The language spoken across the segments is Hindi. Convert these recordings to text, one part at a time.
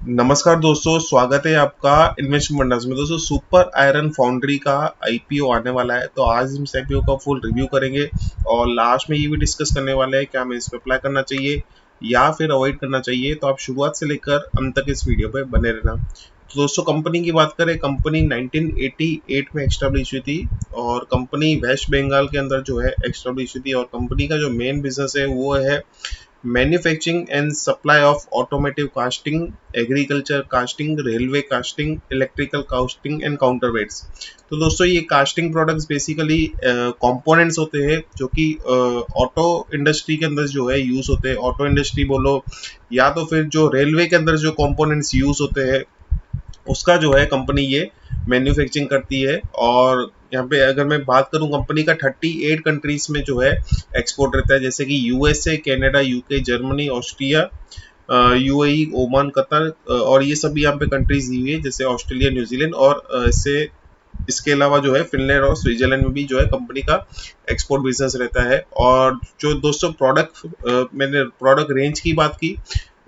नमस्कार दोस्तों, स्वागत है आपका इन्वेस्टमेंट मंडर्स में। दोस्तों, सुपर आयरन फाउंड्री का आईपीओ आने वाला है, तो आज हम इस आईपीओ का फुल रिव्यू करेंगे और लास्ट में ये भी डिस्कस करने वाले हैं क्या हमें इस पर अप्लाई करना चाहिए या फिर अवॉइड करना चाहिए। तो आप शुरुआत से लेकर अंत तक इस वीडियो पे बने रहना। तो दोस्तों, कंपनी की बात करें, कंपनी 1988 में एस्टेब्लिश हुई थी और कंपनी वेस्ट बंगाल के अंदर जो है एस्टेब्लिश हुई थी। और कंपनी का जो मेन बिजनेस है वो है manufacturing and supply of automotive casting, agriculture casting, railway casting, electrical casting and counterweights. तो दोस्तों, ये कास्टिंग प्रोडक्ट्स बेसिकली कंपोनेंट्स होते हैं जो कि ऑटो इंडस्ट्री के अंदर जो है यूज होते हैं। ऑटो इंडस्ट्री बोलो या तो फिर जो रेलवे के अंदर जो कंपोनेंट्स यूज होते हैं उसका जो है कंपनी ये मैन्युफैक्चरिंग करती है। और यहाँ पे अगर मैं बात करूँ, कंपनी का 38 कंट्रीज में जो है एक्सपोर्ट रहता है, जैसे कि USA, Canada, UK, Germany, Austria, UAE, Oman, Qatar, और ये सभी यहाँ पे कंट्रीज दी हुई है, जैसे ऑस्ट्रेलिया, न्यूजीलैंड, और इसके अलावा जो है फिनलैंड और स्विट्जरलैंड में भी जो है कंपनी का एक्सपोर्ट बिजनेस रहता है। और जो दोस्तों मैंने प्रोडक्ट रेंज की बात की,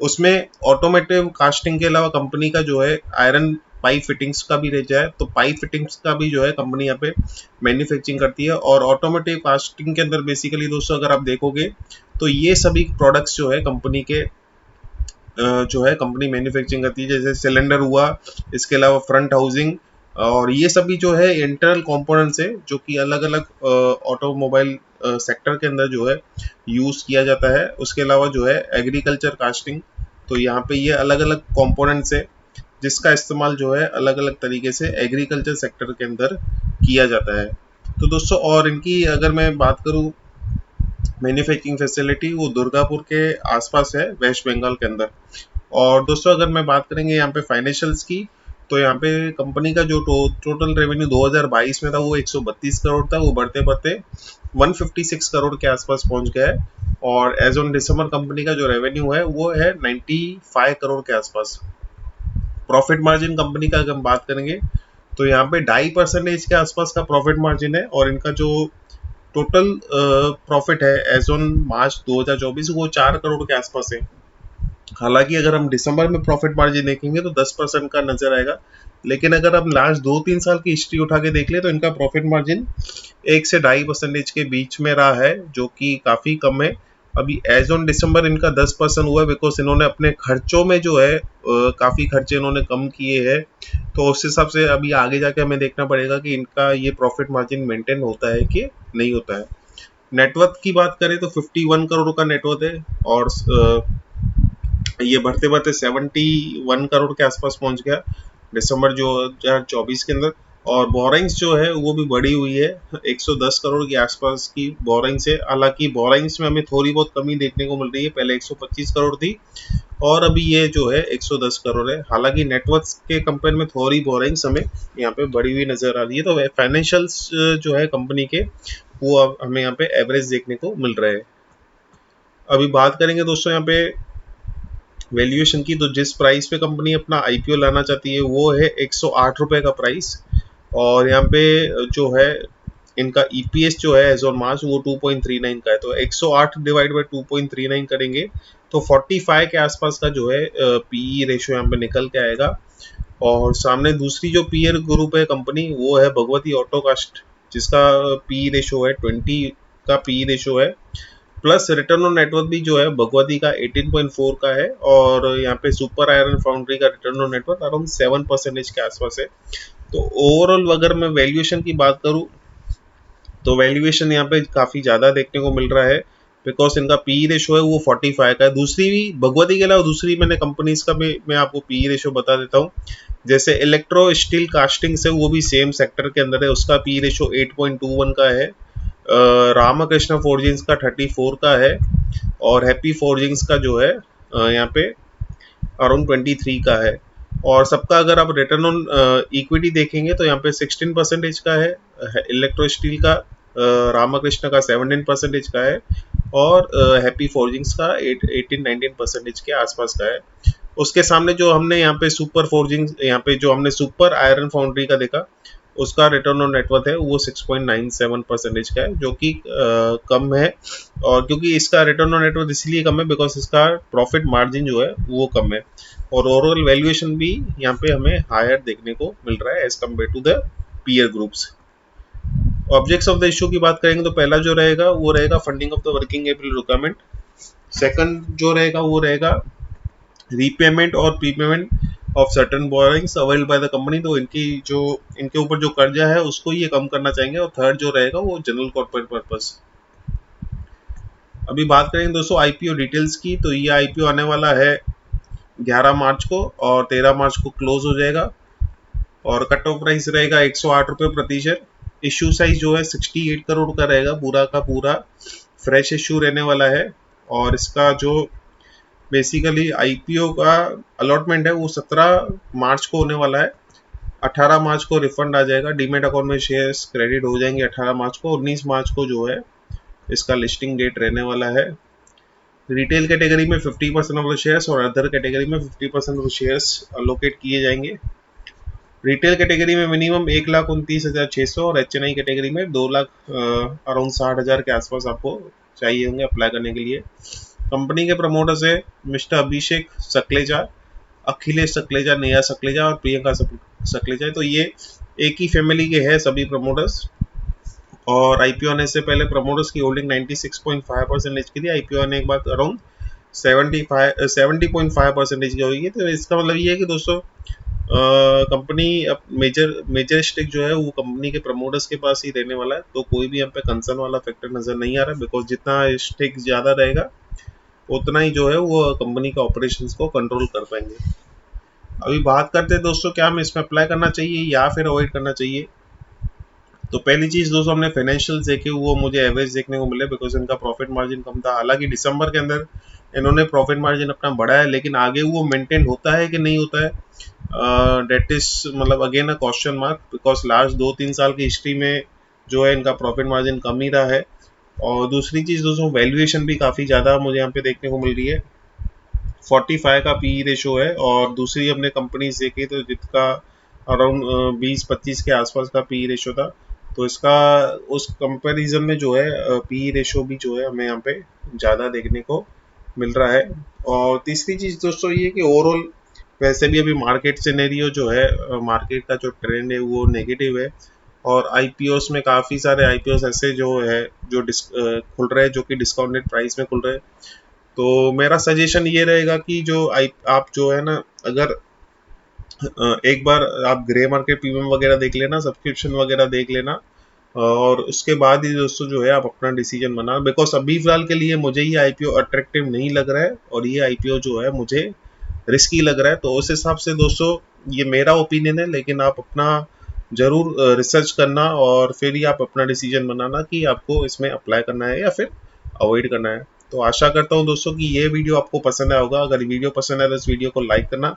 उसमें ऑटोमेटिव कास्टिंग के अलावा कंपनी का जो है आयरन पाइप फिटिंग्स का भी रह जाए, तो पाइप फिटिंग्स का भी जो है कंपनी यहाँ पे मैन्युफैक्चरिंग करती है। और ऑटोमेटिव कास्टिंग के अंदर बेसिकली दोस्तों अगर आप देखोगे तो ये सभी प्रोडक्ट्स जो है कंपनी के जो है कंपनी मैन्युफैक्चरिंग करती है, जैसे सिलेंडर हुआ, इसके अलावा फ्रंट हाउसिंग, और ये सभी जो है इंटरनल कंपोनेंट्स है जो कि अलग अलग ऑटोमोबाइल सेक्टर के अंदर जो है यूज किया जाता है। उसके अलावा जो है एग्रीकल्चर कास्टिंग, तो यहाँ पे ये अलग अलग कंपोनेंट्स है जिसका इस्तेमाल जो है अलग अलग तरीके से एग्रीकल्चर सेक्टर के अंदर किया जाता है। तो दोस्तों, और इनकी अगर मैं बात करूँ मैन्युफैक्चरिंग फैसिलिटी, वो दुर्गापुर के आसपास है, वेस्ट बंगाल के अंदर। और दोस्तों, अगर मैं बात करेंगे यहाँ पे फाइनेंशियल्स की, तो यहाँ पे कंपनी का जो टोटल रेवेन्यू 2022 में था वो 132 करोड़ था, वो बढ़ते बढ़ते 156 करोड़ के आसपास पहुंच गया है। और एज ऑन दिसंबर कंपनी का जो रेवेन्यू है वो है 95 करोड़ के आसपास। प्रॉफिट मार्जिन कंपनी का अगर हम बात करेंगे तो यहाँ पे 2.5% के आसपास का प्रॉफिट मार्जिन है। और इनका जो टोटल प्रॉफिट है एज ऑन मार्च 2024 वो 4 करोड़ के आसपास है। हालांकि अगर हम दिसंबर में प्रॉफिट मार्जिन देखेंगे तो 10% का नजर आएगा, लेकिन अगर हम लास्ट 2-3 साल की हिस्ट्री उठा के देख ले तो इनका प्रॉफिट मार्जिन 1 से 2.5% के बीच में रहा है, जो कि काफी कम है। अभी एज ऑन दिसंबर इनका 10% हुआ है, बिकॉज इन्होंने अपने खर्चों में जो है काफी खर्चे इन्होंने कम किए हैं। तो उस हिसाब से अभी आगे जाके हमें देखना पड़ेगा कि इनका ये प्रॉफिट मार्जिन मेंटेन होता है कि नहीं होता है। नेटवर्थ की बात करें तो 51 करोड़ का नेटवर्थ है, और ये बढ़ते बढ़ते 71 करोड़ के आसपास पहुंच गया दिसंबर 2024 के अंदर। और बोरिंग्स जो है वो भी बढ़ी हुई है, 110 करोड़ के आसपास की बोरिंग्स है। हालांकि बोरिंग्स में हमें थोड़ी बहुत कमी देखने को मिल रही है, पहले 125 करोड़ थी और अभी ये जो है 110 करोड़ है। हालांकि नेटवर्क्स के कंपेयर में थोड़ी बोरिंग्स हमें यहाँ पे बढ़ी हुई नजर आ रही है। तो फाइनेंशियल्स जो है कंपनी के वो अब हमें यहाँ पे एवरेज देखने को मिल रहे हैं। अभी बात करेंगे दोस्तों यहाँ पे वैल्यूएशन की, तो जिस प्राइस पे कंपनी अपना आईपीओ लाना चाहती है वो है 108 रुपए का प्राइस। और यहाँ पे जो है इनका ईपीएस जो है एज ऑन मार्च वो 2.39 का है, तो 108 डिवाइड बाय 2.39 करेंगे तो 45 के आसपास का जो है पीई रेशियो यहाँ पे निकल के आएगा। और सामने दूसरी जो पीयर ग्रुप है कंपनी वो है भगवती ऑटोकास्ट, जिसका पीई रेशियो है 20 का पीई रेशियो है, प्लस रिटर्न ऑन नेटवर्थ भी जो है भगवती का 18.4 का है। और यहाँ पे सुपर आयरन फाउंड्री का रिटर्न ऑन नेटवर्थ अराउंड 7% के आसपास है। तो ओवरऑल अगर मैं वैल्यूएशन की बात करूँ तो वैल्यूएशन यहाँ पे काफी ज्यादा देखने को मिल रहा है, बिकॉज इनका पी रेशो है वो 45 का है। दूसरी भी भगवती के अलावा दूसरी मैंने कंपनीज का भी मैं आपको पी रेशो बता देता हूँ, जैसे इलेक्ट्रो स्टील कास्टिंग से वो भी सेम सेक्टर के अंदर है, उसका पी रेशो 8.21 का है। रामकृष्ण फोर्जिंग्स का 34 का है, और हैप्पी फोर्जिंग्स का जो है यहाँ पे अराउंड 23 का है। और सबका अगर आप रिटर्न ऑन इक्विटी देखेंगे तो यहाँ पे 16% का है इलेक्ट्रो स्टील का, रामकृष्ण का 17% का है, और हैप्पी फोर्जिंग्स का 18-19% के आसपास का है। उसके सामने जो हमने यहाँ पे सुपर फोर्जिंग्स, यहाँ पे जो हमने सुपर आयरन फाउंड्री का देखा उसका रिटर्न ऑन नेटवर्थ है वो 6.97% का है, जो कि कम है। और क्योंकि इसका रिटर्न ऑन नेटवर्थ इसलिए कम है बिकॉज इसका प्रॉफिट मार्जिन जो है वो कम है, और ओवरऑल वैल्यूएशन भी यहाँ पे हमें हायर देखने को मिल रहा है as compare to the peer groups. Objects of the issue की बात करेंगे तो पहला जो रहेगा वो रहेगा funding of the working capital requirement. Second जो रहेगा वो रहेगा रीपेमेंट और prepayment of certain borrowings availed by the company, तो इनके ऊपर जो कर्जा है उसको ये कम करना चाहेंगे। और थर्ड जो रहेगा वो जनरल कॉर्पोरेट पर्पस। अभी बात करेंगे दोस्तों आईपीओ डिटेल्स की, तो ये आईपीओ आने वाला है 11 मार्च को और 13 मार्च को क्लोज हो जाएगा, और कट ऑफ प्राइस रहेगा 108 रुपये प्रति शेयर। इश्यू साइज जो है 68 करोड़ का रहेगा, पूरा का पूरा फ्रेश इश्यू रहने वाला है। और इसका जो बेसिकली आईपीओ का अलॉटमेंट है वो 17 मार्च को होने वाला है। 18 मार्च को रिफंड आ जाएगा, डीमेट अकाउंट में शेयर्स क्रेडिट हो जाएंगे 18 मार्च को। 19 मार्च को जो है इसका लिस्टिंग डेट रहने वाला है। रिटेल कैटेगरी में 50% ऑफ द शेयर्स और अदर कैटेगरी में 50% ऑफ द शेयर्स अलोकेट किए जाएंगे। रिटेल कैटेगरी में मिनिमम 1,29,600 और एचएनआई कैटेगरी में 2 लाख अराउंड 60,000 के आसपास आपको चाहिए होंगे अप्लाई करने के लिए। कंपनी के प्रमोटर्स है मिस्टर अभिषेक सकलेजा, अखिलेश सकलेजा, नेहा सकलेजा और प्रियंका सकलेजा। तो ये एक ही फैमिली के हैं सभी प्रमोटर्स। और आईपीओ आने से पहले प्रमोटर्स की होल्डिंग 96.5% की थी, आईपीओ आने के बाद अराउंड 70.5% की होगी। तो इसका मतलब ये है कि दोस्तों कंपनी मेजर स्टेक जो है वो कंपनी के प्रमोटर्स के पास ही रहने वाला है, तो कोई भी यहाँ पे कंसर्न वाला फैक्टर नजर नहीं आ रहा, बिकॉज जितना स्टेक ज्यादा रहेगा उतना ही जो है वो कंपनी का ऑपरेशंस को कंट्रोल कर पाएंगे। अभी बात करते हैं दोस्तों क्या हमें इसमें अप्लाई करना चाहिए या फिर अवॉइड करना चाहिए। तो पहली चीज दोस्तों हमने फाइनेंशियल देखे वो मुझे एवरेज देखने को मिले, बिकॉज इनका प्रॉफिट मार्जिन कम था। हालांकि दिसंबर के अंदर इन्होंने प्रॉफिट मार्जिन अपना बढ़ाया, लेकिन आगे वो मेंटेन होता है कि नहीं होता है, डेट इज मतलब again a question mark, because last 2-3 साल की हिस्ट्री में जो है इनका प्रॉफिट मार्जिन कम ही रहा है। और दूसरी चीज दोस्तों वैल्यूएशन भी काफी ज्यादा मुझे यहाँ पे देखने को मिल रही है। 45 का पी रेशो है, और दूसरी हमने कंपनीज देखी तो जिसका अराउंड 20-25 के आसपास का पी रेशो था, तो इसका उस कंपैरिजन में जो है पी रेशो भी जो है हमें यहाँ पे ज़्यादा देखने को मिल रहा है। और तीसरी चीज़ दोस्तों ये कि ओवरऑल वैसे भी अभी मार्केट सिनेरियो जो है, मार्केट का जो ट्रेंड है वो नेगेटिव है, और आईपीओस में काफ़ी सारे आईपीओस ऐसे जो है जो खुल रहे हैं जो कि डिस्काउंटेड प्राइस में खुल रहे हैं। तो मेरा सजेशन ये रहेगा कि आप जो है ना, अगर एक बार आप ग्रे मार्केट प्रीमियम वगैरह देख लेना, सब्सक्रिप्शन वगैरह देख लेना, और उसके बाद ही दोस्तों जो है आप अपना डिसीजन बना, बिकॉज अभी फिलहाल के लिए मुझे ये आईपीओ अट्रैक्टिव नहीं लग रहा है और ये आईपीओ जो है मुझे रिस्की लग रहा है। तो उस हिसाब से दोस्तों ये मेरा ओपिनियन है, लेकिन आप अपना जरूर रिसर्च करना और फिर ही आप अपना डिसीजन बनाना कि आपको इसमें अप्लाई करना है या फिर अवॉइड करना है। तो आशा करता हूँ दोस्तों कि ये वीडियो आपको पसंद आया होगा। अगर वीडियो पसंद आया तो इस वीडियो को लाइक करना,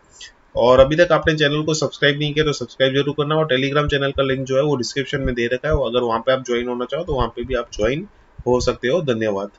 और अभी तक आपने चैनल को सब्सक्राइब नहीं किया तो सब्सक्राइब जरूर करना। और टेलीग्राम चैनल का लिंक जो है वो डिस्क्रिप्शन में दे रखा है, अगर वहाँ पे आप ज्वाइन होना चाहो तो वहाँ पे भी आप ज्वाइन हो सकते हो। धन्यवाद।